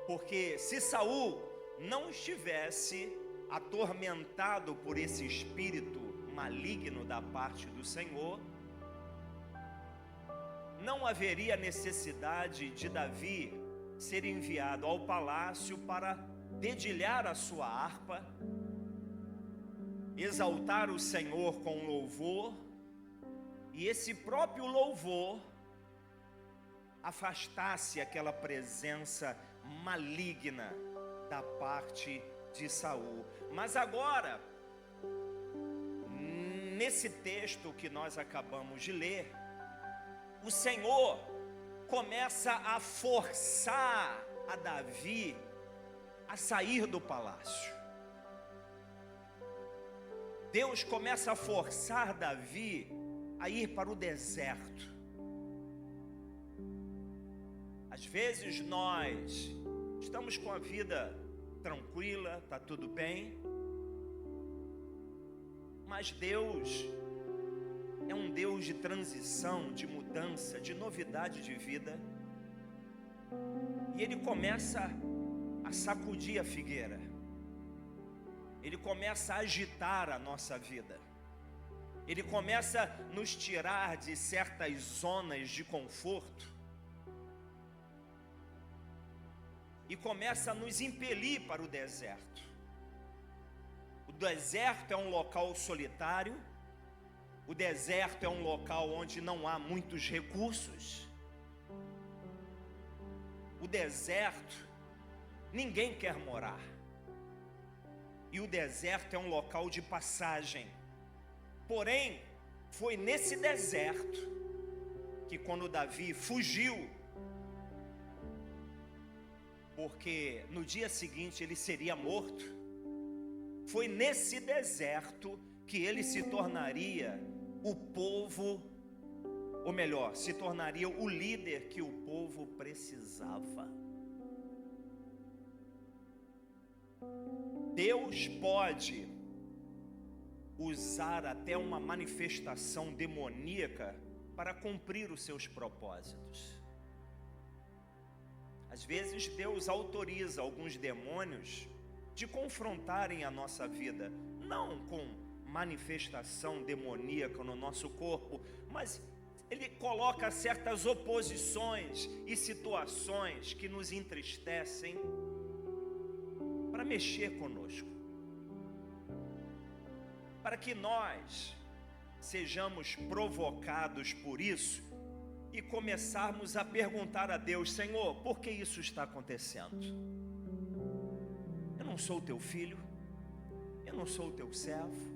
Porque se Saul não estivesse atormentado por esse espírito maligno da parte do Senhor, não haveria necessidade de Davi ser enviado ao palácio para dedilhar a sua harpa, exaltar o Senhor com louvor, e esse próprio louvor afastasse aquela presença maligna da parte de Saul. Mas agora, nesse texto que nós acabamos de ler, o Senhor começa a forçar a Davi a sair do palácio. Deus começa a forçar Davi a ir para o deserto. Às vezes nós estamos com a vida tranquila, está tudo bem, mas Deus é um Deus de transição, de mudança, de novidade de vida. E Ele começa a sacudir a figueira. Ele começa a agitar a nossa vida. Ele começa a nos tirar de certas zonas de conforto. E começa a nos impelir para o deserto. O deserto é um local solitário. O deserto é um local onde não há muitos recursos. O deserto, ninguém quer morar. E o deserto é um local de passagem. Porém, foi nesse deserto que quando Davi fugiu, porque no dia seguinte ele seria morto, foi nesse deserto que ele se tornaria o povo, ou melhor, se tornaria o líder que o povo precisava. Deus pode usar até uma manifestação demoníaca para cumprir os seus propósitos. Às vezes Deus autoriza alguns demônios de confrontarem a nossa vida, não com manifestação demoníaca no nosso corpo, mas Ele coloca certas oposições e situações que nos entristecem para mexer conosco, para que nós sejamos provocados por isso e começarmos a perguntar a Deus: Senhor, por que isso está acontecendo? Eu não sou teu filho, eu não sou teu servo.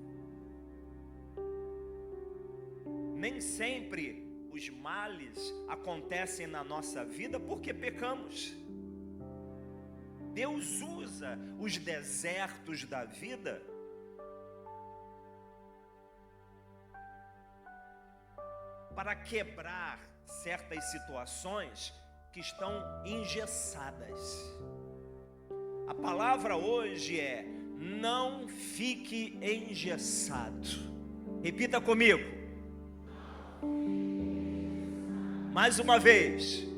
Nem sempre os males acontecem na nossa vida porque pecamos. Deus usa os desertos da vida para quebrar certas situações que estão engessadas. A palavra hoje é: não fique engessado. Repita comigo. Mais uma vez.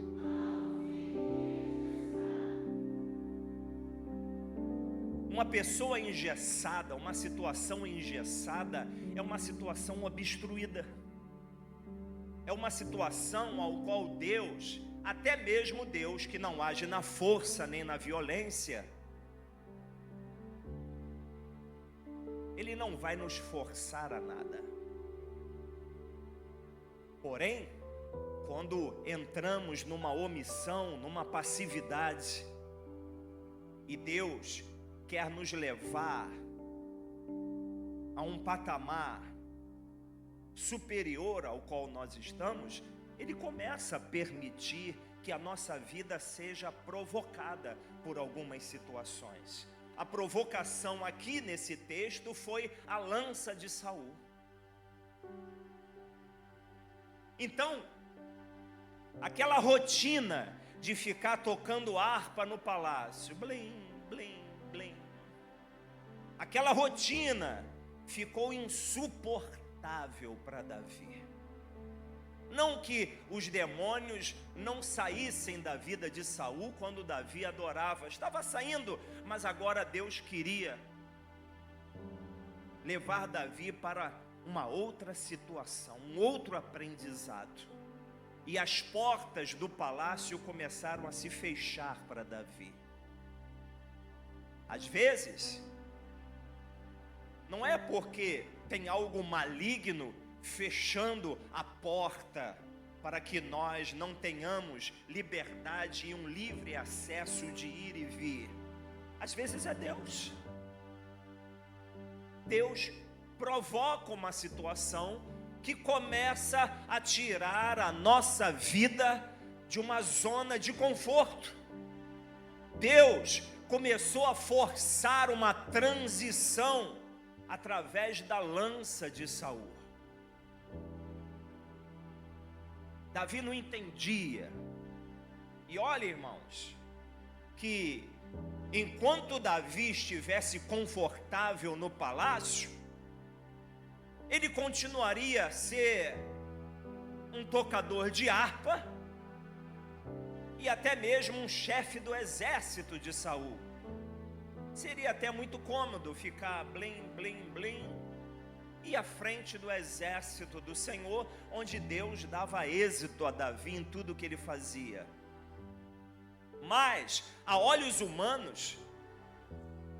Uma pessoa engessada, uma situação engessada, é uma situação obstruída. É uma situação ao qual Deus, até mesmo Deus que não age na força nem na violência, Ele não vai nos forçar a nada. Porém, quando entramos numa omissão, numa passividade, e Deus quer nos levar a um patamar superior ao qual nós estamos, Ele começa a permitir que a nossa vida seja provocada por algumas situações. A provocação aqui nesse texto foi a lança de Saul. Então, aquela rotina de ficar tocando harpa no palácio, blim, blim, blim, aquela rotina ficou insuportável para Davi. Não que os demônios não saíssem da vida de Saul quando Davi adorava, estava saindo, mas agora Deus queria levar Davi para uma outra situação, um outro aprendizado. E as portas do palácio começaram a se fechar para Davi. Às vezes, não é porque tem algo maligno fechando a porta para que nós não tenhamos liberdade e um livre acesso de ir e vir. Às vezes é Deus. Deus provoca uma situação que começa a tirar a nossa vida de uma zona de conforto. Deus começou a forçar uma transição através da lança de Saul. Davi não entendia. E olha, irmãos, que enquanto Davi estivesse confortável no palácio, ele continuaria a ser um tocador de harpa e até mesmo um chefe do exército de Saul. Seria até muito cômodo ficar blim, blim, blim e à frente do exército do Senhor, onde Deus dava êxito a Davi em tudo que ele fazia. Mas, a olhos humanos,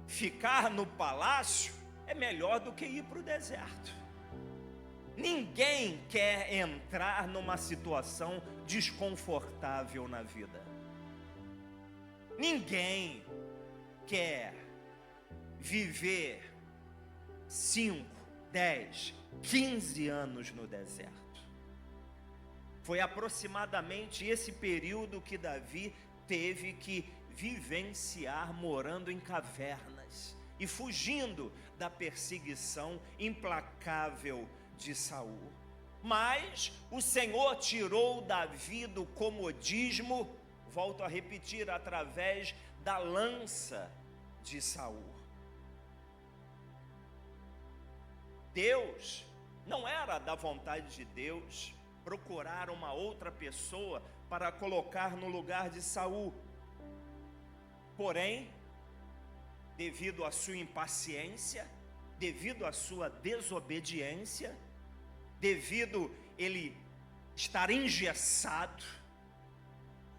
ficar no palácio é melhor do que ir para o deserto. Ninguém quer entrar numa situação desconfortável na vida. Ninguém quer viver 5, 10, 15 anos no deserto. Foi aproximadamente esse período que Davi teve que vivenciar morando em cavernas e fugindo da perseguição implacável de Saul. Mas o Senhor tirou Davi do comodismo, volto a repetir, através da lança de Saul. Deus, não era da vontade de Deus procurar uma outra pessoa para colocar no lugar de Saul. Porém, devido à sua impaciência, devido à sua desobediência, devido ele estar engessado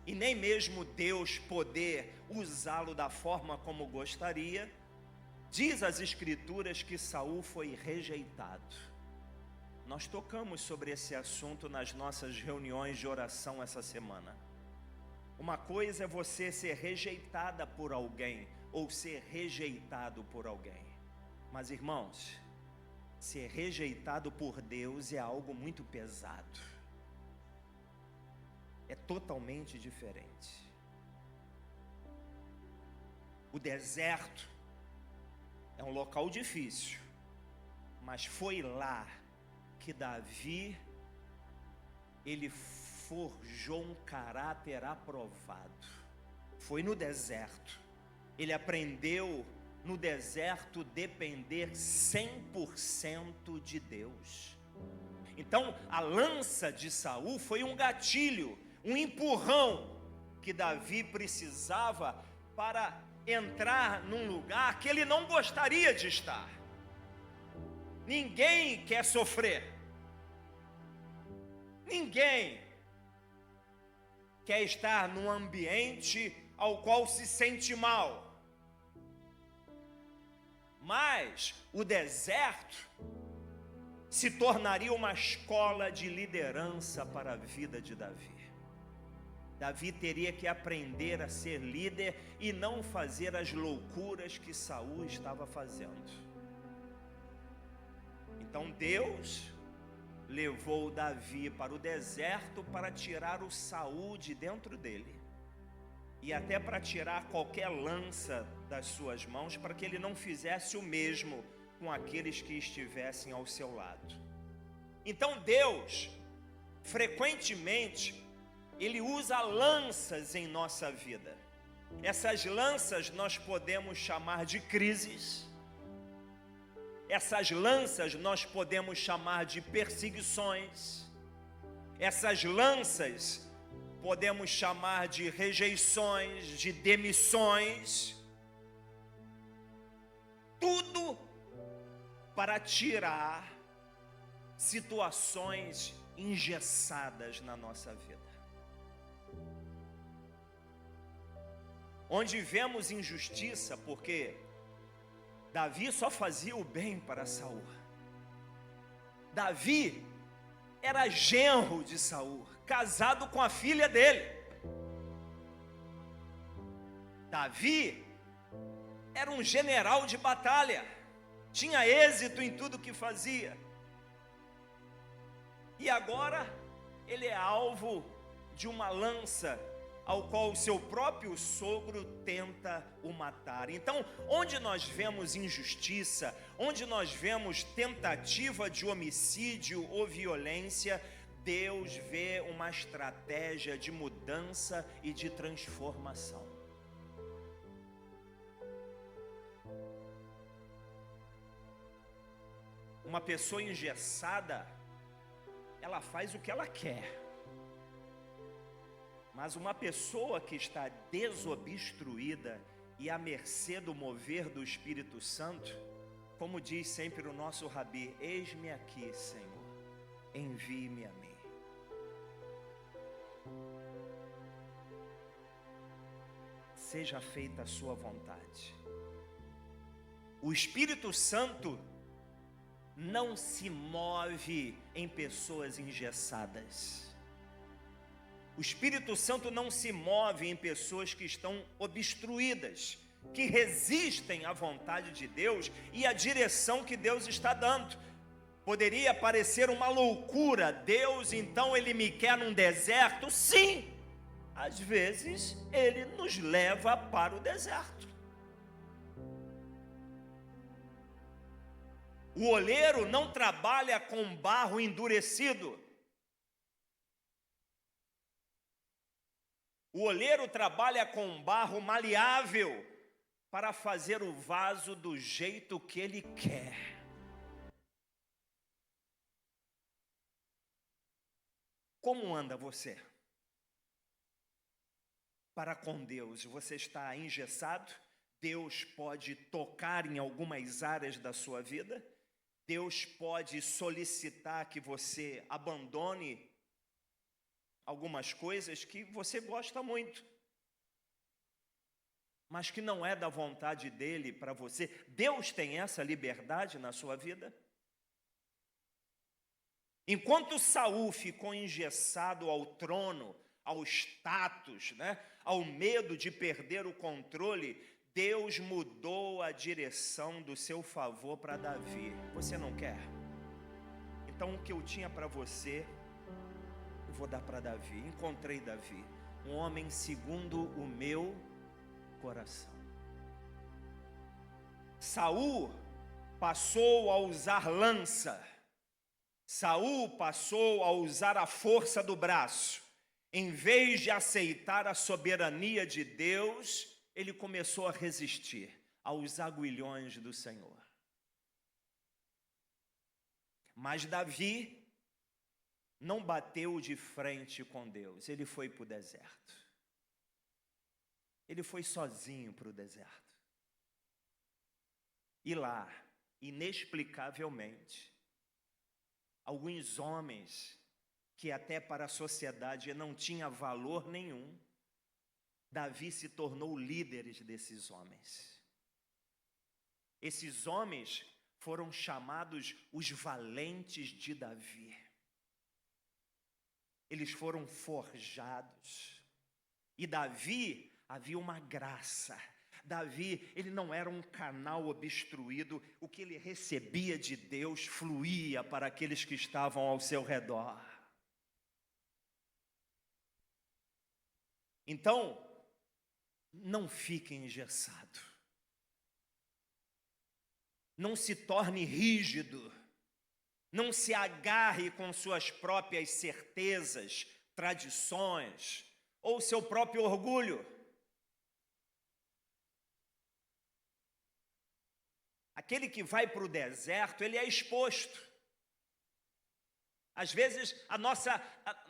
e nem mesmo Deus poder usá-lo da forma como gostaria, diz as Escrituras que Saul foi rejeitado. Nós tocamos sobre esse assunto nas nossas reuniões de oração essa semana. Uma coisa é você ser rejeitada por alguém ou ser rejeitado por alguém. Mas, irmãos, ser rejeitado por Deus é algo muito pesado. É totalmente diferente. O deserto é um local difícil, mas foi lá que Davi, ele forjou um caráter aprovado. Foi no deserto. Ele aprendeu no deserto depender 100% de Deus. Então, a lança de Saul foi um gatilho, um empurrão que Davi precisava para entrar num lugar que ele não gostaria de estar. Ninguém quer sofrer. Ninguém quer estar num ambiente ao qual se sente mal. Mas o deserto se tornaria uma escola de liderança para a vida de Davi. Davi teria que aprender a ser líder e não fazer as loucuras que Saul estava fazendo. Então Deus levou Davi para o deserto para tirar o Saul de dentro dele. E até para tirar qualquer lança das suas mãos, para que ele não fizesse o mesmo com aqueles que estivessem ao seu lado. Então Deus, frequentemente, Ele usa lanças em nossa vida. Essas lanças nós podemos chamar de crises. Essas lanças nós podemos chamar de perseguições. Essas lanças podemos chamar de rejeições, de demissões, tudo para tirar situações engessadas na nossa vida. Onde vemos injustiça, porque Davi só fazia o bem para Saul. Davi era genro de Saul, casado com a filha dele. Davi era um general de batalha, tinha êxito em tudo que fazia. E agora ele é alvo de uma lança, ao qual o seu próprio sogro tenta o matar. Então, onde nós vemos injustiça, onde nós vemos tentativa de homicídio ou violência, Deus vê uma estratégia de mudança e de transformação. Uma pessoa engessada, ela faz o que ela quer. Mas uma pessoa que está desobstruída e à mercê do mover do Espírito Santo, como diz sempre o nosso Rabi: eis-me aqui, Senhor, envie-me a mim. Seja feita a sua vontade. O Espírito Santo não se move em pessoas engessadas. O Espírito Santo não se move em pessoas que estão obstruídas, que resistem à vontade de Deus e à direção que Deus está dando. Poderia parecer uma loucura, Deus então Ele me quer num deserto? Sim, às vezes Ele nos leva para o deserto. O oleiro não trabalha com barro endurecido. O oleiro trabalha com barro maleável para fazer o vaso do jeito que ele quer. Como anda você? Para com Deus, você está engessado? Deus pode tocar em algumas áreas da sua vida? Deus pode solicitar que você abandone algumas coisas que você gosta muito, mas que não é da vontade dele para você. Deus tem essa liberdade na sua vida? Enquanto Saul ficou engessado ao trono, ao status, ao medo de perder o controle, Deus mudou a direção do seu favor para Davi. Você não quer? Então o que eu tinha para você, eu vou dar para Davi. Encontrei Davi, um homem segundo o meu coração. Saul passou a usar lança. Saul passou a usar a força do braço. Em vez de aceitar a soberania de Deus, ele começou a resistir aos aguilhões do Senhor. Mas Davi não bateu de frente com Deus, ele foi para o deserto. Ele foi sozinho para o deserto. E lá, inexplicavelmente, alguns homens que até para a sociedade não tinha valor nenhum, Davi se tornou líderes desses homens. Esses homens foram chamados os valentes de Davi. Eles foram forjados. E Davi, havia uma graça. Davi, ele não era um canal obstruído. O que ele recebia de Deus fluía para aqueles que estavam ao seu redor. Então, não fique engessado. Não se torne rígido. Não se agarre com suas próprias certezas, tradições ou seu próprio orgulho. Aquele que vai para o deserto, ele é exposto. Às vezes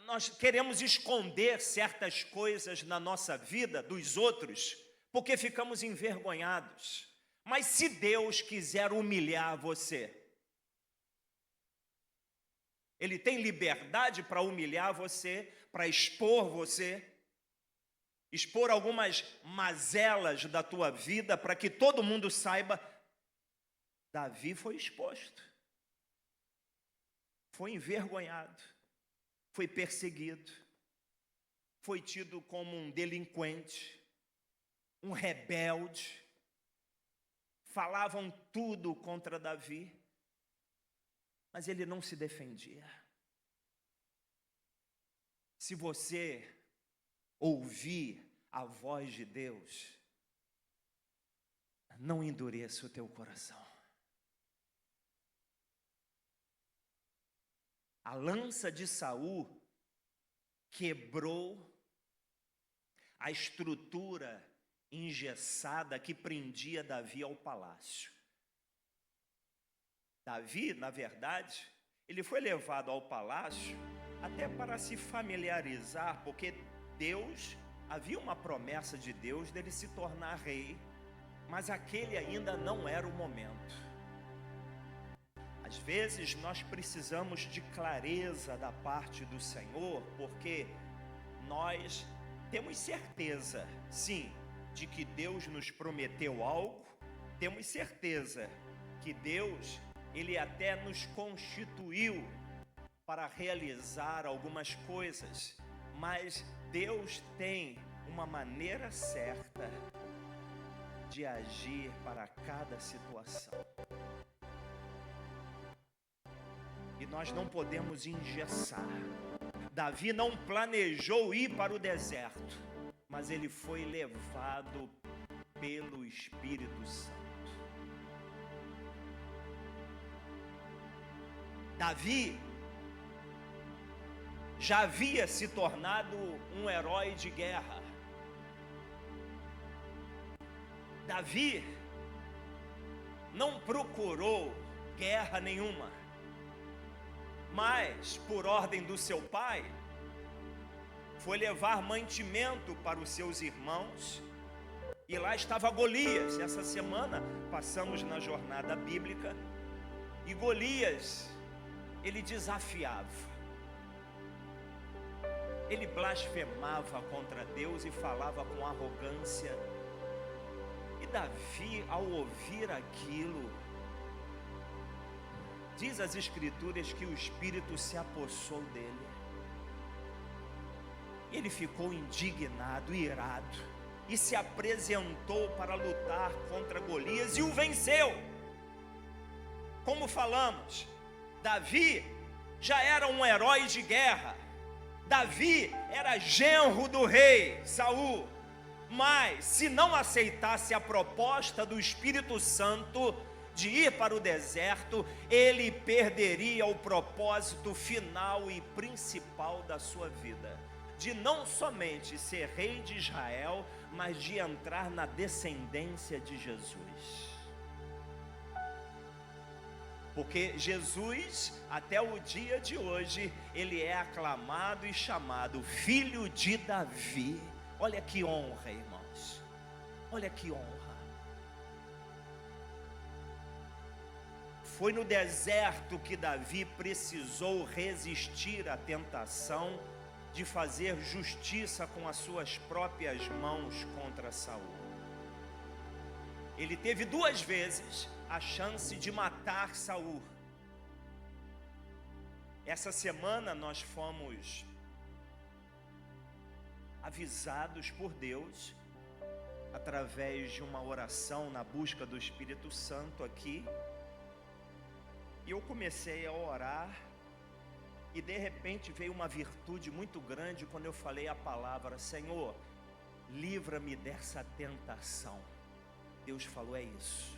nós queremos esconder certas coisas na nossa vida dos outros, porque ficamos envergonhados. Mas se Deus quiser humilhar você, Ele tem liberdade para humilhar você, para expor você, expor algumas mazelas da tua vida, para que todo mundo saiba. Davi foi exposto, foi envergonhado, foi perseguido, foi tido como um delinquente, um rebelde. Falavam tudo contra Davi, mas ele não se defendia. Se você ouvir a voz de Deus, não endureça o teu coração. A lança de Saul quebrou a estrutura engessada que prendia Davi ao palácio. Davi, na verdade, ele foi levado ao palácio até para se familiarizar, porque havia uma promessa de Deus dele se tornar rei, mas aquele ainda não era o momento. Às vezes nós precisamos de clareza da parte do Senhor, porque nós temos certeza, sim, de que Deus nos prometeu algo, temos certeza que Deus, Ele até nos constituiu para realizar algumas coisas, mas Deus tem uma maneira certa de agir para cada situação. E nós não podemos engessar. Davi não planejou ir para o deserto, mas ele foi levado pelo Espírito Santo. Davi já havia se tornado um herói de guerra. Davi não procurou guerra nenhuma, mas, por ordem do seu pai, foi levar mantimento para os seus irmãos, e lá estava Golias. Essa semana passamos na jornada bíblica, e Golias, ele desafiava, ele blasfemava contra Deus e falava com arrogância. E Davi, ao ouvir aquilo, diz as Escrituras que o Espírito se apossou dele. Ele ficou indignado, irado, e se apresentou para lutar contra Golias e o venceu. Como falamos, Davi já era um herói de guerra. Davi era genro do rei Saul, mas se não aceitasse a proposta do Espírito Santo de ir para o deserto, ele perderia o propósito final e principal da sua vida, de não somente ser rei de Israel, mas de entrar na descendência de Jesus. Porque Jesus, até o dia de hoje, ele é aclamado e chamado Filho de Davi. Olha que honra, irmãos. Olha que honra. Foi no deserto que Davi precisou resistir à tentação de fazer justiça com as suas próprias mãos contra Saul. Ele teve 2 vezes a chance de matar Saul. Essa semana nós fomos avisados por Deus, através de uma oração na busca do Espírito Santo aqui, e eu comecei a orar, e de repente veio uma virtude muito grande quando eu falei a palavra: Senhor, livra-me dessa tentação. Deus falou: é isso.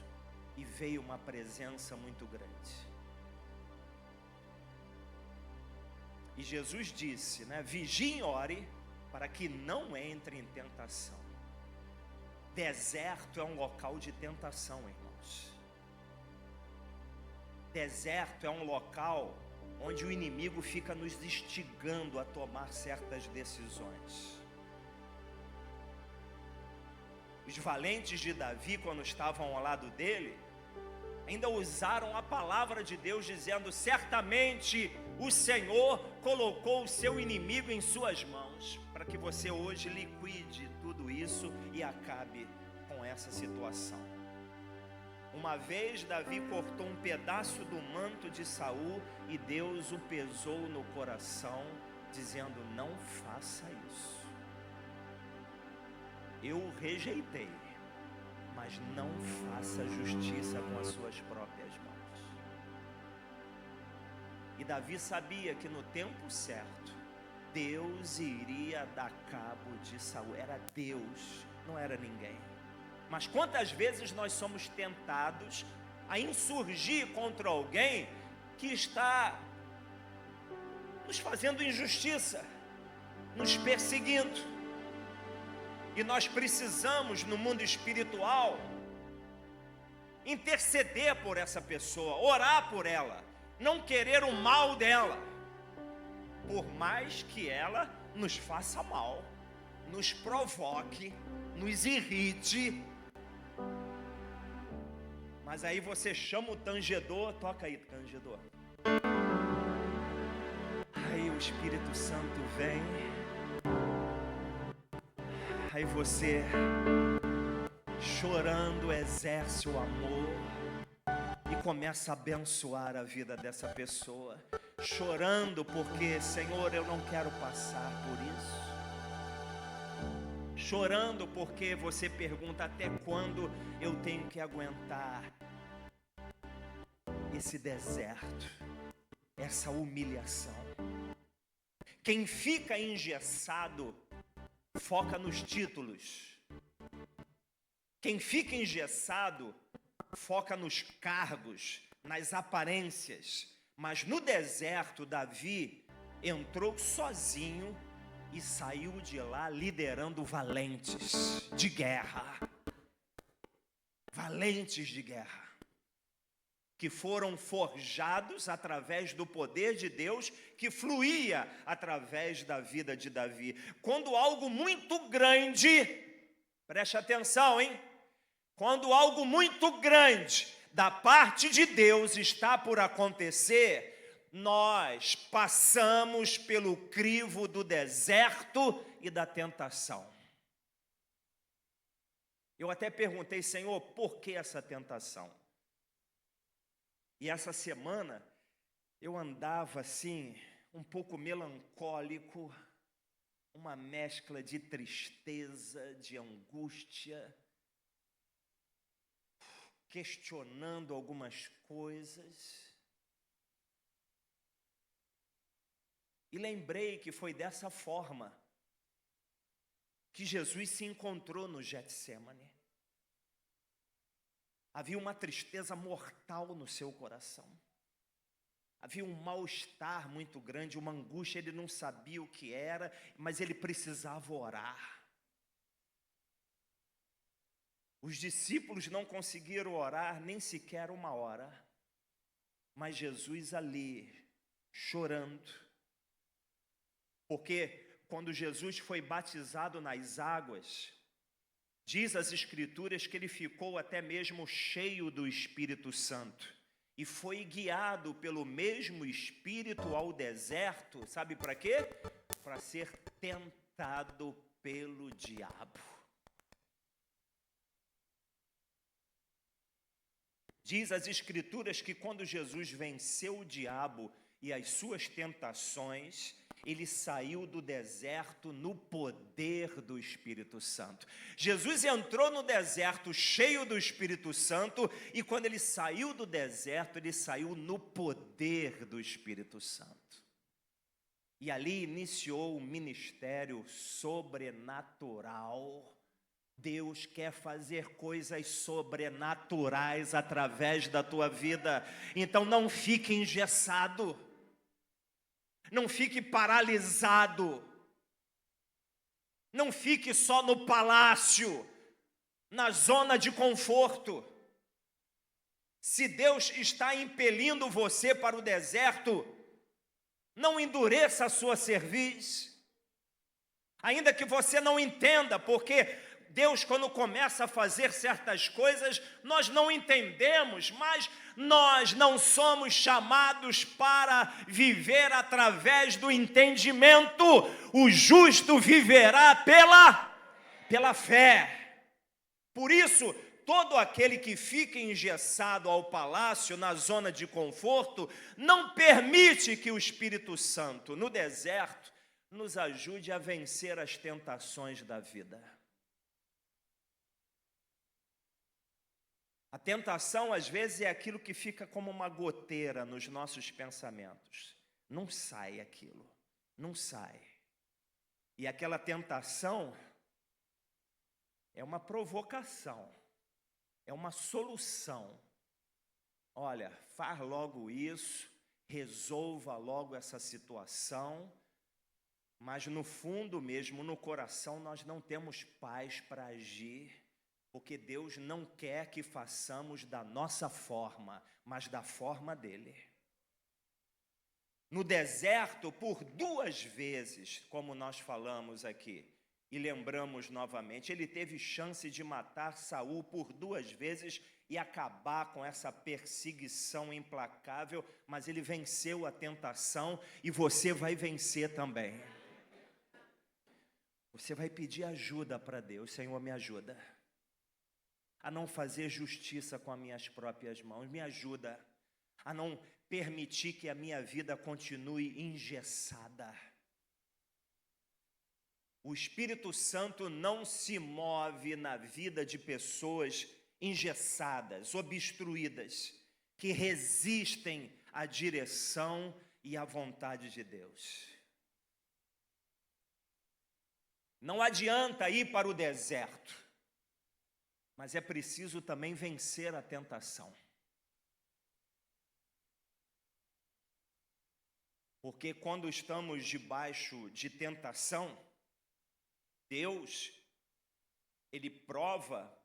E veio uma presença muito grande. E Jesus disse, vigie e ore para que não entre em tentação. Deserto é um local de tentação, irmãos. Deserto é um local onde o inimigo fica nos instigando a tomar certas decisões. Os valentes de Davi, quando estavam ao lado dele, ainda usaram a palavra de Deus, dizendo: certamente o Senhor colocou o seu inimigo em suas mãos, para que você hoje liquide tudo isso e acabe com essa situação. Uma vez Davi cortou um pedaço do manto de Saul e Deus o pesou no coração, dizendo: não faça isso. Eu o rejeitei, mas não faça justiça com as suas próprias mãos. E Davi sabia que no tempo certo, Deus iria dar cabo de Saul. Era Deus, não era ninguém. Mas quantas vezes nós somos tentados a insurgir contra alguém que está nos fazendo injustiça, nos perseguindo. E nós precisamos, no mundo espiritual, interceder por essa pessoa, orar por ela, não querer o mal dela, por mais que ela nos faça mal, nos provoque, nos irrite. Mas aí você chama o tangedor, toca aí, tangedor. Aí o Espírito Santo vem. Aí você, chorando, exerce o amor e começa a abençoar a vida dessa pessoa. Chorando porque, Senhor, eu não quero passar por isso. Chorando porque você pergunta: até quando eu tenho que aguentar esse deserto, essa humilhação? Quem fica engessado foca nos títulos. Quem fica engessado foca nos cargos, nas aparências. Mas no deserto, Davi entrou sozinho e saiu de lá liderando valentes de guerra. Valentes de guerra, que foram forjados através do poder de Deus que fluía através da vida de Davi. Quando algo muito grande, preste atenção, hein? Quando algo muito grande da parte de Deus está por acontecer, nós passamos pelo crivo do deserto e da tentação. Eu até perguntei: Senhor, por que essa tentação? E essa semana eu andava assim, um pouco melancólico, uma mescla de tristeza, de angústia, questionando algumas coisas. E lembrei que foi dessa forma que Jesus se encontrou no Getsêmani. Havia uma tristeza mortal no seu coração. Havia um mal-estar muito grande, uma angústia. Ele não sabia o que era, mas ele precisava orar. Os discípulos não conseguiram orar nem sequer uma hora. Mas Jesus ali, chorando. Porque quando Jesus foi batizado nas águas, diz as Escrituras que ele ficou até mesmo cheio do Espírito Santo e foi guiado pelo mesmo Espírito ao deserto. Sabe para quê? Para ser tentado pelo diabo. Diz as Escrituras que quando Jesus venceu o diabo e as suas tentações, ele saiu do deserto no poder do Espírito Santo. Jesus entrou no deserto cheio do Espírito Santo, e quando ele saiu do deserto, ele saiu no poder do Espírito Santo. E ali iniciou um ministério sobrenatural. Deus quer fazer coisas sobrenaturais através da tua vida. Então não fique engessado. Não fique paralisado. Não fique só no palácio, na zona de conforto. Se Deus está impelindo você para o deserto, Não endureça a sua cerviz. Ainda que você não entenda, porque Deus, quando começa a fazer certas coisas, nós não entendemos, mas nós não somos chamados para viver através do entendimento. O justo viverá pela fé. Por isso, todo aquele que fica engessado ao palácio, na zona de conforto, não permite que o Espírito Santo, no deserto, nos ajude a vencer as tentações da vida. A tentação, às vezes, é aquilo que fica como uma goteira nos nossos pensamentos. Não sai aquilo, não sai. E aquela tentação é uma provocação, é uma solução. Olha, faz logo isso, resolva logo essa situação, mas no fundo mesmo, no coração, nós não temos paz para agir, porque Deus não quer que façamos da nossa forma, mas da forma dele. No deserto, por 2 vezes, como nós falamos aqui, e lembramos novamente, ele teve chance de matar Saul por 2 vezes e acabar com essa perseguição implacável, mas ele venceu a tentação e você vai vencer também. Você vai pedir ajuda para Deus. Senhor, me ajuda a não fazer justiça com as minhas próprias mãos, me ajuda a não permitir que a minha vida continue engessada. O Espírito Santo não se move na vida de pessoas engessadas, obstruídas, que resistem à direção e à vontade de Deus. Não adianta ir para o deserto, mas é preciso também vencer a tentação. Porque quando estamos debaixo de tentação, Deus, Ele prova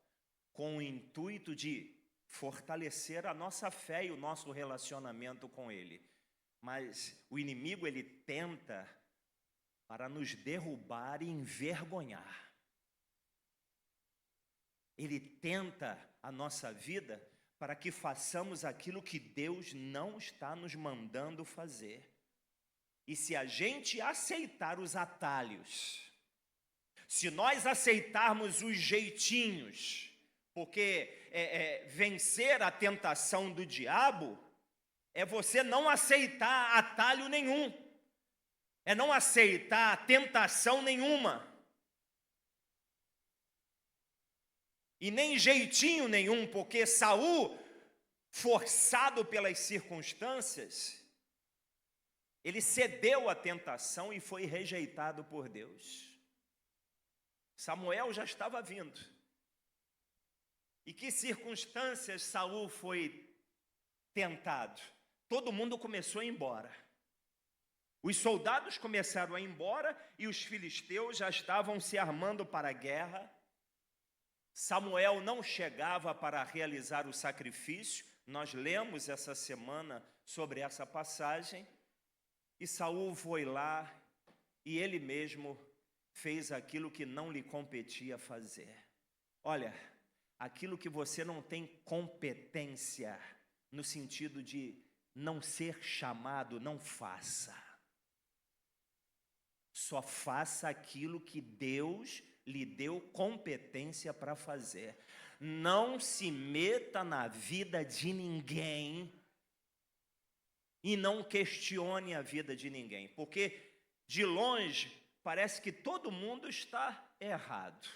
com o intuito de fortalecer a nossa fé e o nosso relacionamento com Ele. Mas o inimigo, ele tenta para nos derrubar e envergonhar. Ele tenta a nossa vida para que façamos aquilo que Deus não está nos mandando fazer. E se a gente aceitar os atalhos, se nós aceitarmos os jeitinhos, porque vencer a tentação do diabo é você não aceitar atalho nenhum, é não aceitar tentação nenhuma, e nem jeitinho nenhum, porque Saul, forçado pelas circunstâncias, ele cedeu à tentação e foi rejeitado por Deus. Samuel já estava vindo. E que circunstâncias Saul foi tentado? Todo mundo começou a ir embora. Os soldados começaram a ir embora e os filisteus já estavam se armando para a guerra. Samuel não chegava para realizar o sacrifício. Nós lemos essa semana sobre essa passagem. E Saul foi lá e ele mesmo fez aquilo que não lhe competia fazer. Olha, aquilo que você não tem competência, no sentido de não ser chamado, não faça. Só faça aquilo que Deus lhe deu competência para fazer. Não se meta na vida de ninguém e não questione a vida de ninguém, porque de longe parece que todo mundo está errado.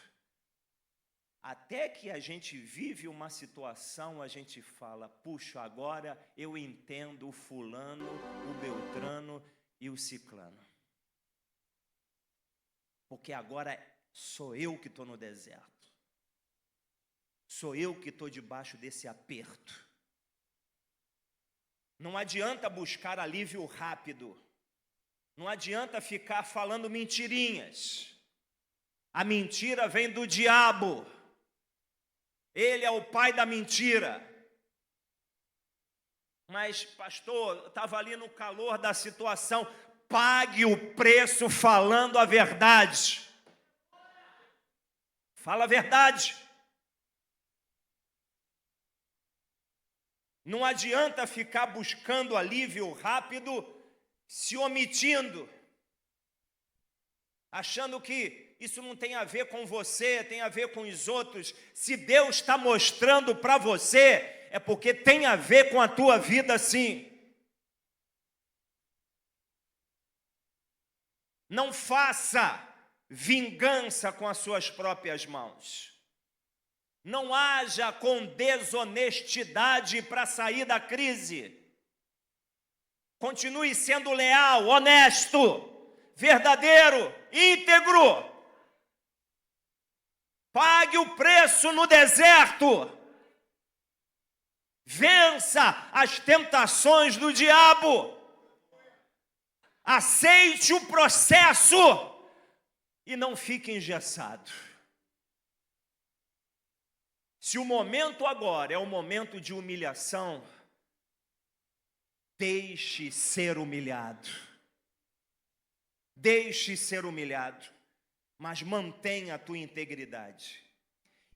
Até que a gente vive uma situação, a gente fala, puxa, agora eu entendo o fulano, o beltrano e o ciclano. Porque agora sou eu que estou no deserto. Sou eu que estou debaixo desse aperto. Não adianta buscar alívio rápido. Não adianta ficar falando mentirinhas. A mentira vem do diabo. Ele é o pai da mentira. Mas, pastor, estava ali no calor da situação. pague o preço falando a verdade. Fala a verdade. Não adianta ficar buscando alívio rápido, se omitindo, achando que isso não tem a ver com você, tem a ver com os outros. Se Deus está mostrando para você, é porque tem a ver com a tua vida, sim. Não faça vingança com as suas próprias mãos. Não haja com desonestidade para sair da crise. Continue sendo leal, honesto, verdadeiro, íntegro. Pague o preço no deserto. Vença as tentações do diabo. Aceite o processo e não fique engessado. Se o momento agora é um momento de humilhação, deixe ser humilhado. Deixe ser humilhado, mas mantenha a tua integridade.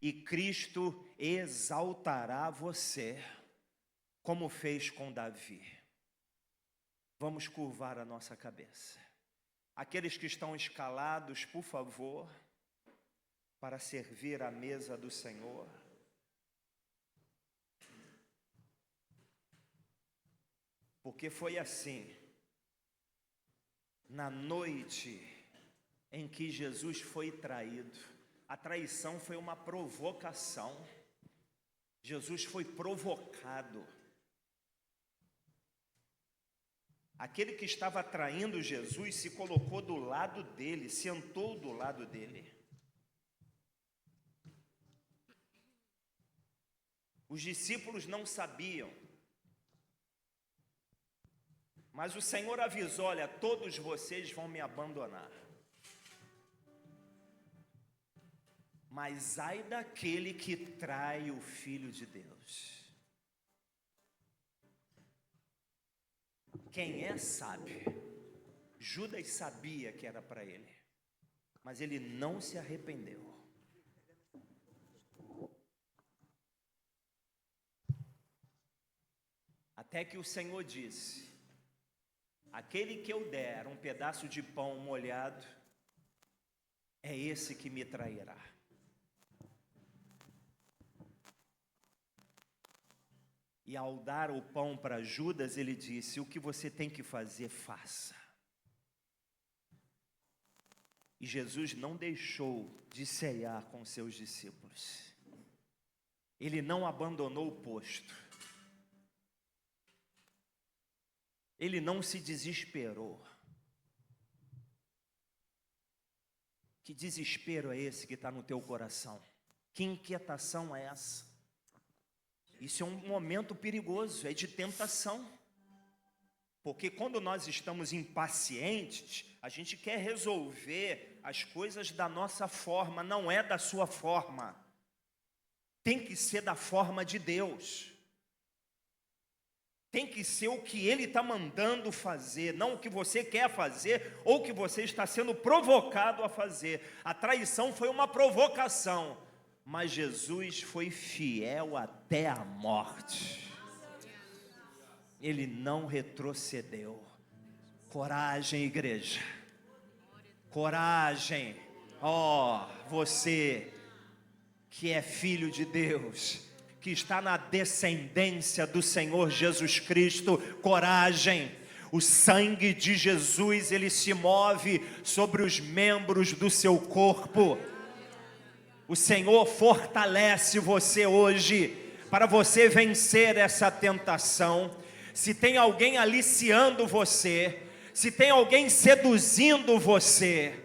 E Cristo exaltará você, como fez com Davi. Vamos curvar a nossa cabeça. Aqueles que estão escalados, por favor, para servir à mesa do Senhor. Porque foi assim, na noite em que Jesus foi traído. A traição foi uma provocação. Jesus foi provocado. Aquele que estava traindo Jesus se colocou do lado dele, sentou do lado dele. Os discípulos não sabiam. Mas o Senhor avisou: olha, todos vocês vão me abandonar. Mas ai daquele que trai o Filho de Deus. Quem é sabe. Judas sabia que era para ele, mas ele não se arrependeu. Até que o Senhor disse: aquele que eu der um pedaço de pão molhado, é esse que me trairá. E ao dar o pão para Judas, ele disse: o que você tem que fazer, faça. E Jesus não deixou de ceiar com seus discípulos. Ele não abandonou o posto. Ele não se desesperou. Que desespero é esse que está no teu coração? Que inquietação é essa? Isso é um momento perigoso, é de tentação. Porque quando nós estamos impacientes, a gente quer resolver as coisas da nossa forma, não é da sua forma. Tem que ser da forma de Deus. Tem que ser o que Ele está mandando fazer, não o que você quer fazer ou o que você está sendo provocado a fazer. A traição foi uma provocação, mas Jesus foi fiel até a morte. Ele não retrocedeu. Coragem, igreja. Coragem. Ó, você que é filho de Deus, que está na descendência do Senhor Jesus Cristo, coragem. O sangue de Jesus, ele se move sobre os membros do seu corpo. O Senhor fortalece você hoje, para você vencer essa tentação. Se tem alguém aliciando você, se tem alguém seduzindo você,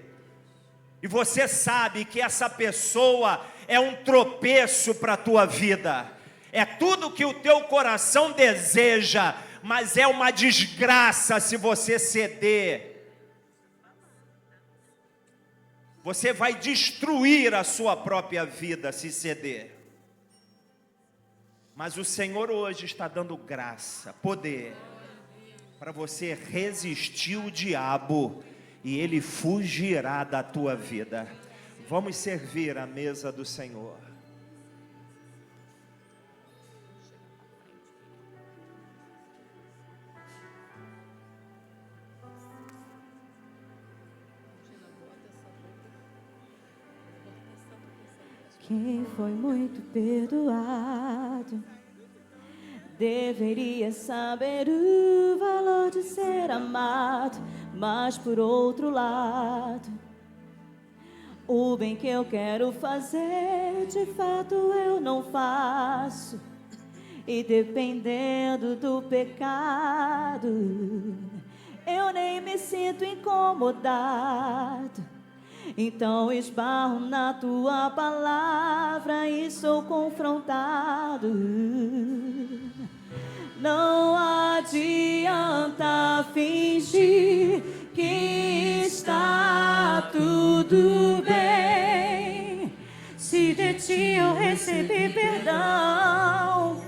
e você sabe que essa pessoa é um tropeço para a tua vida, é tudo que o teu coração deseja, mas é uma desgraça se você ceder. Você vai destruir a sua própria vida se ceder. Mas o Senhor hoje está dando graça, poder, para você resistir o diabo e ele fugirá da tua vida. Vamos servir a mesa do Senhor. Quem foi muito perdoado deveria saber o valor de ser amado, mas por outro lado, o bem que eu quero fazer, de fato eu não faço. E dependendo do pecado, eu nem me sinto incomodado. Então esbarro na tua palavra e sou confrontado. Não adianta fingir que está tudo bem. Se de ti eu recebi perdão,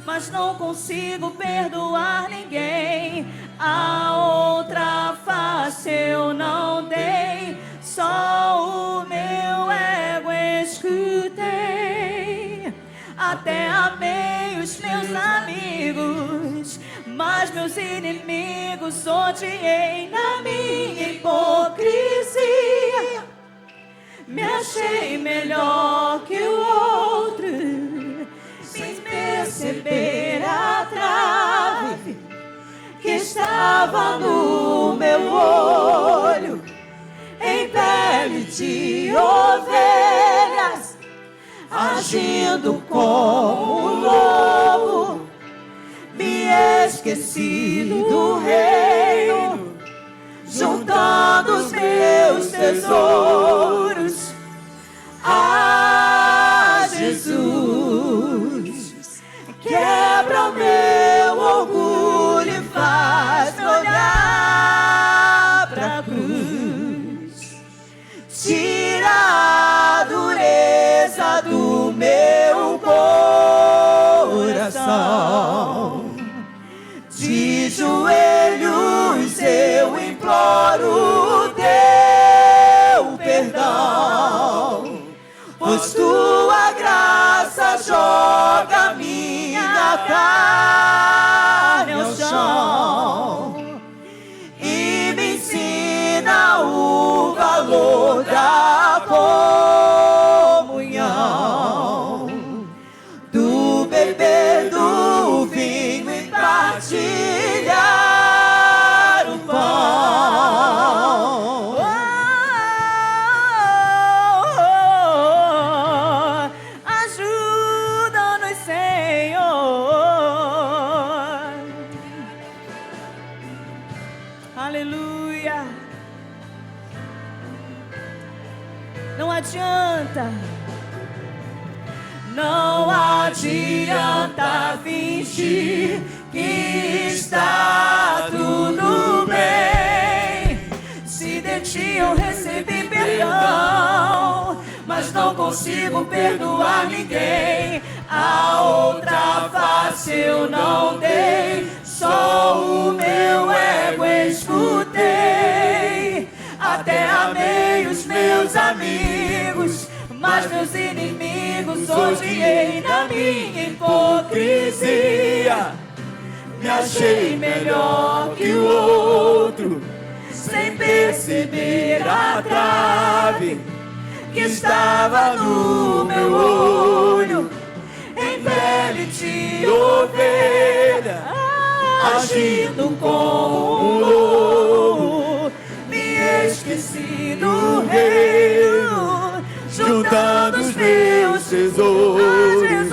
mas não consigo perdoar ninguém. A outra face eu não dei, só o meu ego escutei. Até amei os meus amigos, mas meus inimigos odiei. Na minha hipocrisia, me achei melhor que o outro, sem perceber a trave que estava no meu olho. Em pele de ovelhas, agindo como um lobo, me esqueci do reino, juntando os meus tesouros a Jesus. Quebra o meu orgulho e faz-me olhar pra cruz. Tira a dureza do meu coração. De joelhos eu imploro teu perdão, pois tua graça joga minha carne ao chão e me ensina o valor da comunhão, do beber do vinho e partilhar o pão. Ajuda-nos, Senhor. Aleluia. Não adianta, não adianta fingir que está tudo bem. Se de ti eu recebi perdão, mas não consigo perdoar ninguém. A outra face eu não dei, só o meu ego escutei. Até amei os meus amigos, mas meus inimigos odiei. Na minha hipocrisia, me achei melhor que o outro, sem perceber a trave que estava no meu olho. Em pele de ovelha, agindo como um lobo, me esqueci do reino, juntando os meus tesouros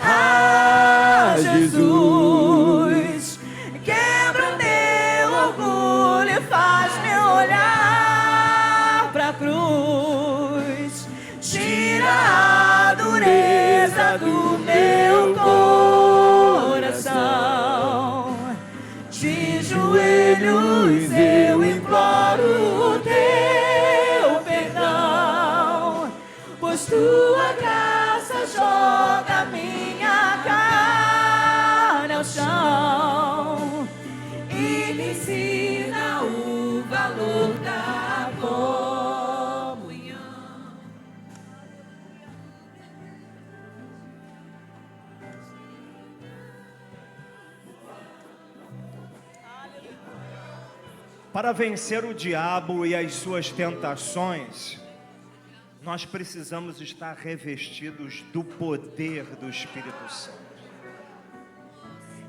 a Jesus. Quebra o meu orgulho e faz-me olhar pra cruz. Tira a dureza do meu coração. De joelhos eu imploro teu perdão, pois tua graça joga minha carne ao chão e Para vencer o diabo e as suas tentações, nós precisamos estar revestidos do poder do Espírito Santo.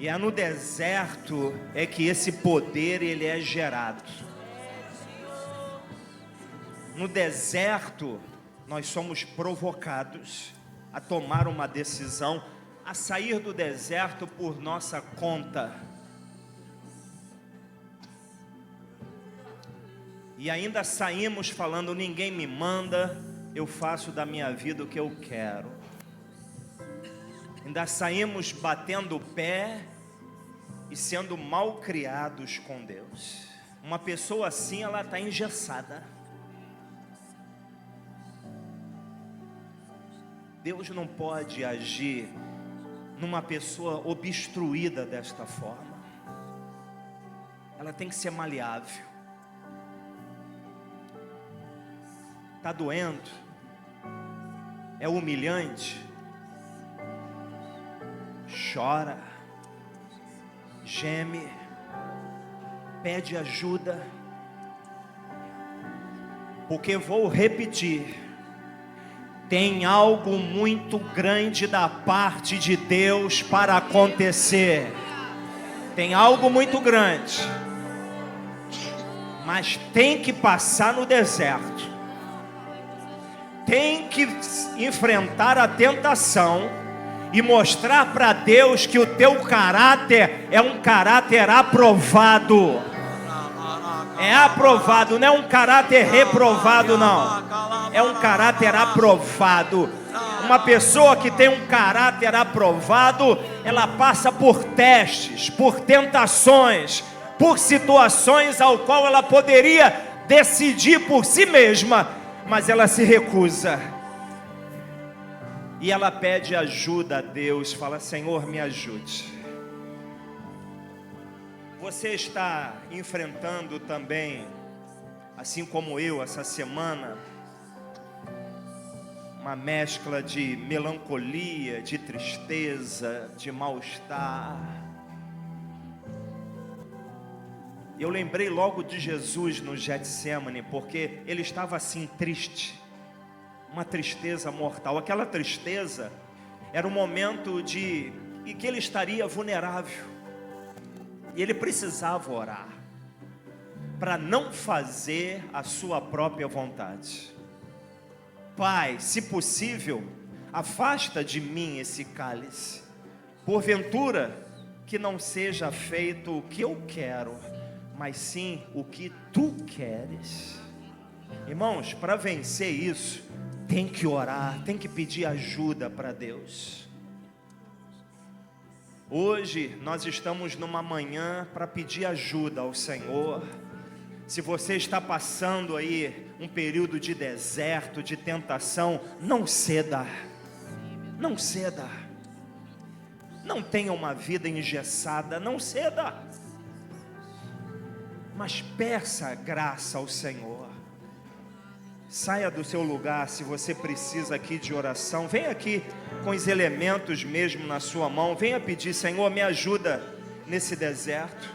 E é no deserto é que esse poder ele é gerado. No deserto nós somos provocados a tomar uma decisão, a sair do deserto por nossa conta. E ainda saímos falando, ninguém me manda, eu faço da minha vida o que eu quero. Ainda saímos batendo o pé e sendo mal criados com Deus. Uma pessoa assim, ela está engessada. Deus não pode agir numa pessoa obstruída desta forma. Ela tem que ser maleável. Está doendo? É humilhante? Chora, geme, pede ajuda, porque vou repetir, tem algo muito grande da parte de Deus para acontecer. Tem algo muito grande, mas tem que passar no deserto. Tem que enfrentar a tentação e mostrar para Deus que o teu caráter é um caráter aprovado. É aprovado, não é um caráter reprovado, não. É um caráter aprovado. Uma pessoa que tem um caráter aprovado, ela passa por testes, por tentações, por situações ao qual ela poderia decidir por si mesma, mas ela se recusa. E ela pede ajuda a Deus, fala: Senhor, me ajude. Você está enfrentando também, assim como eu, essa semana, uma mescla de melancolia, de tristeza, de mal-estar. Eu lembrei logo de Jesus no Getsemane, porque ele estava assim triste, uma tristeza mortal. Aquela tristeza era um momento em que ele estaria vulnerável, e ele precisava orar, para não fazer a sua própria vontade. Pai, se possível, afasta de mim esse cálice, porventura que não seja feito o que eu quero, mas sim o que tu queres. Irmãos, para vencer isso, tem que orar, tem que pedir ajuda para Deus. Hoje nós estamos numa manhã para pedir ajuda ao Senhor. Se você está passando aí um período de deserto, de tentação, não ceda, não ceda, não tenha uma vida engessada, não ceda, mas peça graça ao Senhor. Saia do seu lugar, se você precisa aqui de oração, venha aqui com os elementos mesmo na sua mão, venha pedir: Senhor, me ajuda nesse deserto,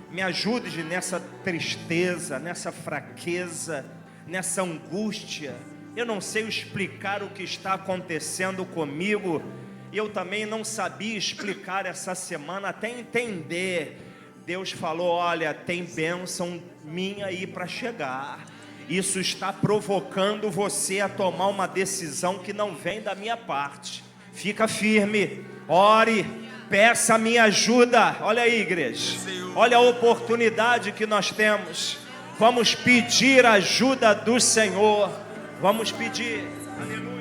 me ajude nessa tristeza, nessa fraqueza, nessa angústia. Eu não sei explicar o que está acontecendo comigo, eu também não sabia explicar essa semana, até entender. Deus falou: olha, tem bênção minha aí para chegar. Isso está provocando você a tomar uma decisão que não vem da minha parte. Fica firme, ore, peça a minha ajuda. Olha aí, igreja, olha a oportunidade que nós temos. Vamos pedir a ajuda do Senhor. Vamos pedir. Aleluia.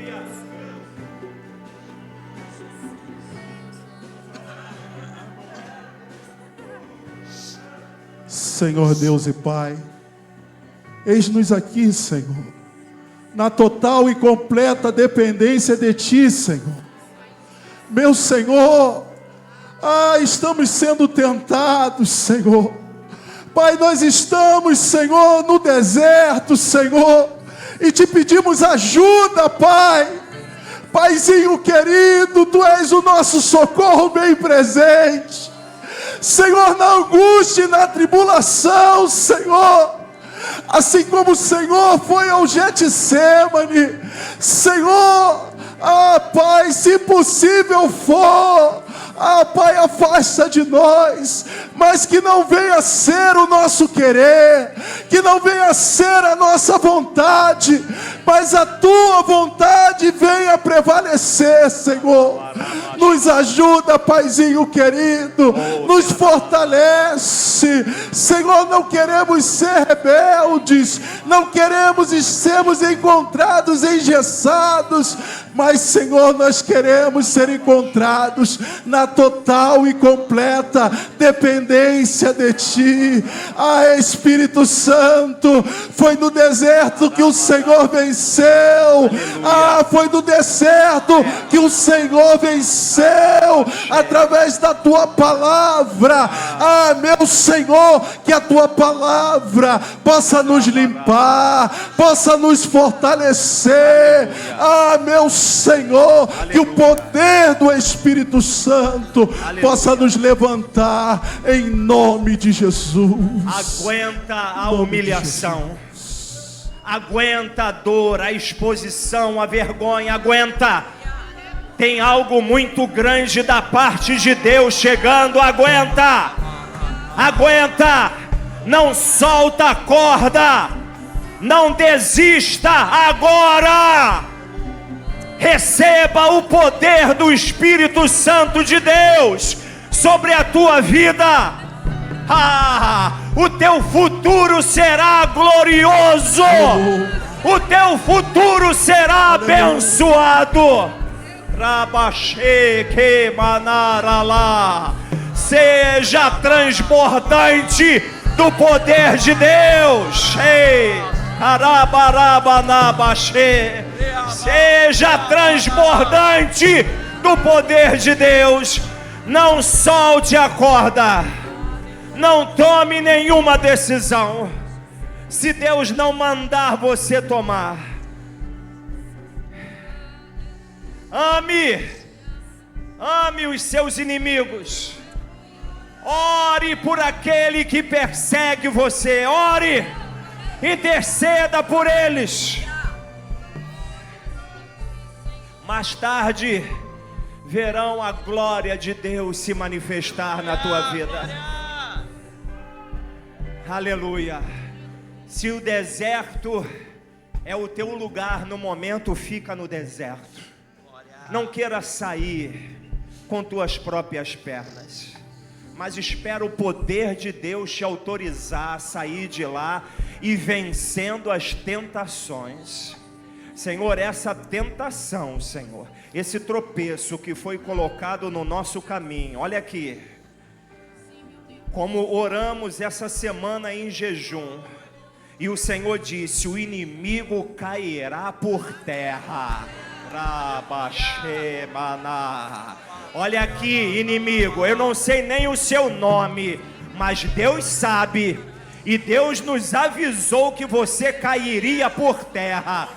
Senhor Deus e Pai, eis-nos aqui, Senhor, na total e completa dependência de Ti, Senhor. Meu Senhor, estamos sendo tentados, Senhor. Pai, nós estamos, Senhor, no deserto, Senhor, e Te pedimos ajuda, Pai. Paizinho querido, Tu és o nosso socorro bem presente. Senhor, na angústia e na tribulação, Senhor. Assim como o Senhor foi ao Getsêmani, Senhor, Pai, se possível for, Pai, afasta de nós, mas que não venha a ser o nosso querer, que não venha a ser a nossa vontade, mas a Tua vontade venha prevalecer, Senhor. Nos ajuda, Paizinho querido, nos fortalece, Senhor. Não queremos ser rebeldes, não queremos sermos encontrados engessados, mas, Senhor, nós queremos ser encontrados na total e completa dependência de Ti. Espírito Santo, foi no deserto que o Senhor venceu. Foi no deserto que o Senhor venceu através da Tua palavra. Meu Senhor, que a Tua palavra possa nos limpar, possa nos fortalecer. Meu Senhor, que o poder do Espírito Santo possa nos levantar em nome de Jesus. Aguenta a humilhação, aguenta a dor, a exposição, a vergonha, aguenta. Tem algo muito grande da parte de Deus chegando, aguenta, aguenta, não solta a corda, não desista agora. Receba o poder do Espírito Santo de Deus sobre a tua vida. O teu futuro será glorioso, o teu futuro será abençoado. Seja transbordante do poder de Deus. Seja transbordante do poder de Deus. Não solte a corda, não tome nenhuma decisão se Deus não mandar você tomar. Ame os seus inimigos. Ore por aquele que persegue você. Ore, interceda por eles. Mais tarde verão a glória de Deus se manifestar na tua vida. Aleluia. Se o deserto é o teu lugar no momento, fica no deserto. Não queira sair com tuas próprias pernas, mas espera o poder de Deus te autorizar a sair de lá e vencendo as tentações. Senhor, essa tentação, Senhor, esse tropeço que foi colocado no nosso caminho, olha aqui, como oramos essa semana em jejum, e o Senhor disse: o inimigo cairá por terra. Olha aqui, inimigo, eu não sei nem o seu nome, mas Deus sabe, e Deus nos avisou que você cairia por terra.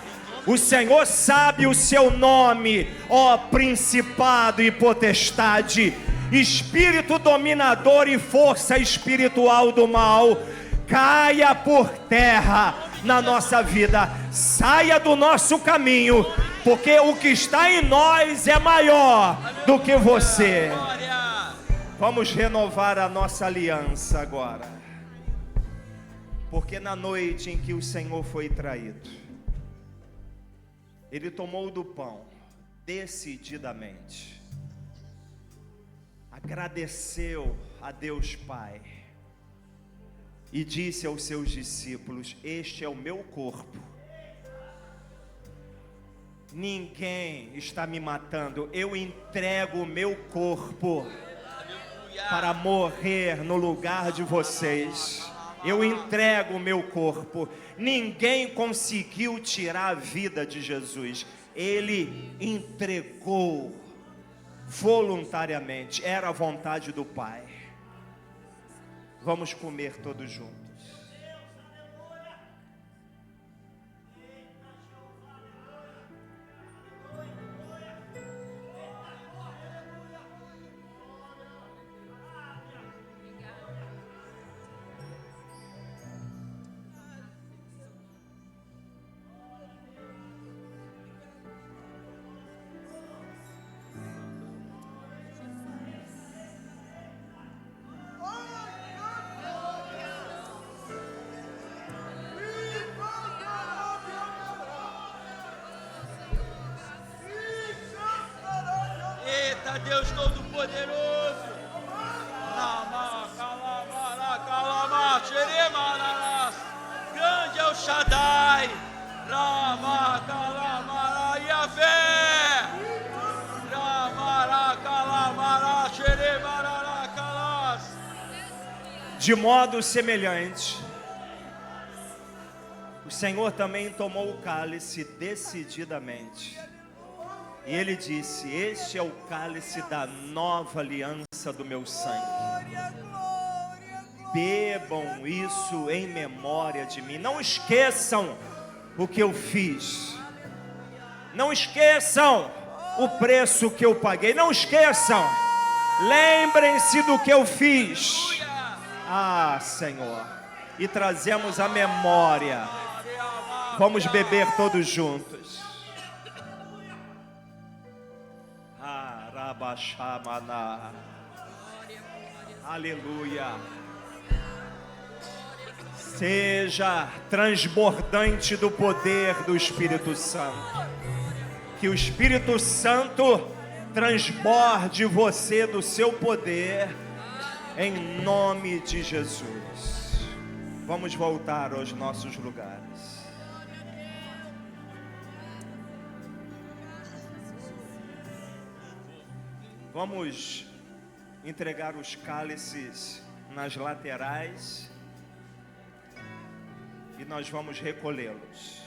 O Senhor sabe o seu nome, ó principado e potestade, espírito dominador e força espiritual do mal. Caia por terra na nossa vida, saia do nosso caminho, porque o que está em nós é maior do que você. Vamos renovar a nossa aliança agora, porque na noite em que o Senhor foi traído, Ele tomou do pão decididamente, agradeceu a Deus Pai e disse aos seus discípulos: este é o meu corpo. Ninguém está me matando, eu entrego o meu corpo para morrer no lugar de vocês. Eu entrego o meu corpo. Ninguém conseguiu tirar a vida de Jesus, Ele entregou voluntariamente, era a vontade do Pai. Vamos comer todos juntos. a Deus Todo-Poderoso. Grande é o Shaddai. De modo semelhante, o Senhor também tomou o cálice decididamente. E Ele disse: este é o cálice da nova aliança do meu sangue. Bebam isso em memória de mim. Não esqueçam o que eu fiz. Não esqueçam o preço que eu paguei. Não esqueçam. Lembrem-se do que eu fiz. Ah, Senhor. E trazemos a memória. Vamos beber todos juntos. Arabashamana. Aleluia. Seja transbordante do poder do Espírito Santo. Que o Espírito Santo transborde você do seu poder, em nome de Jesus. Vamos voltar aos nossos lugares. Vamos entregar os cálices nas laterais. E nós vamos recolhê-los.